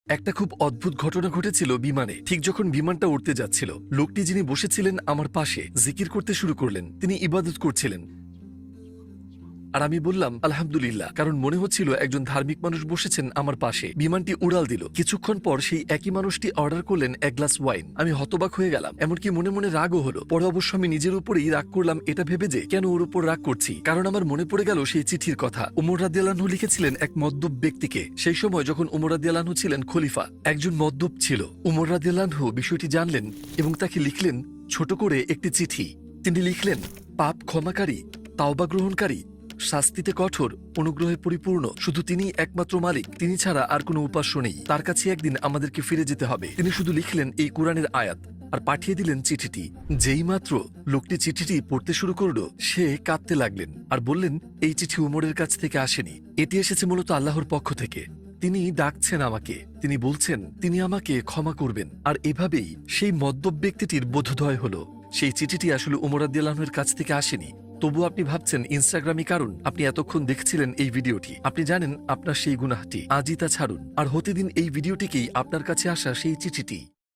একটা খুব অদ্ভুত ঘটনা ঘটেছিল বিমানে। ঠিক যখন বিমানটা উঠতে যাচ্ছিল, লোকটি যিনি বসেছিলেন আমার পাশে জিকির করতে শুরু করলেন। তিনি ইবাদত করছিলেন, আর আমি বললাম আলহামদুলিল্লাহ, কারণ মনে হচ্ছিল একজন ধার্মিক মানুষ বসেছেন আমার পাশে। বিমানটি উড়াল দিল। কিছুক্ষণ পর সেই একই মানুষটি অর্ডার করলেন এক গ্লাস ওয়াইন। আমি হতবাক হয়ে গেলাম, এমনকি মনে মনে রাগও হলো। পরে অবশ্য আমি নিজের উপরেই রাগ করলাম, এটা ভেবে যে কেন ওর উপর রাগ করছি। কারণ আমার মনে পড়ে গেল সেই চিঠির কথা। উমর রাদিয়াল্লাহু আনহু লিখেছিলেন এক মদ্যপ ব্যক্তিকে। সেই সময় যখন উমর রাদিয়াল্লাহু আনহু ছিলেন খলিফা, একজন মদ্যপ ছিল। উমর রাদিয়াল্লাহু আনহু বিষয়টি জানলেন এবং তাকে লিখলেন ছোট করে একটি চিঠি। তিনি লিখলেন, পাপ ক্ষমাকারী, তাওবা গ্রহণকারী, শাস্তিতে কঠোর, অনুগ্রহে পরিপূর্ণ, শুধু তিনিই একমাত্র মালিক, তিনি ছাড়া আর কোনো উপাস্য নেই, তার কাছে একদিন আমাদেরকে ফিরে যেতে হবে। তিনি শুধু লিখলেন এই কোরআনের আয়াত আর পাঠিয়ে দিলেন চিঠিটি। যেই মাত্র লোকটি চিঠিটি পড়তে শুরু করলো, সে কাঁদতে লাগলেন আর বললেন এই চিঠি উমরের কাছ থেকে আসেনি, এটি এসেছে মূলত আল্লাহর পক্ষ থেকে। তিনি ডাকছেন আমাকে, তিনি বলছেন তিনি আমাকে ক্ষমা করবেন। আর এভাবেই সেই মদ্যপ ব্যক্তিটির বোধোদয় হলো। সেই চিঠিটি আসলে উমর রাদিয়াল্লাহু আনহুর কাছ থেকে আসেনি। তবু আপনি ভাবছেন ইনস্টাগ্রামই কারণ। আপনি এতক্ষণ দেখছিলেন এই ভিডিওটি, আপনি জানেন আপনার সেই গুনাহটি। আজই তা ছাড়ুন আর হতে দিন এই ভিডিওটিকেই আপনার কাছে আসা সেই চিঠিটি।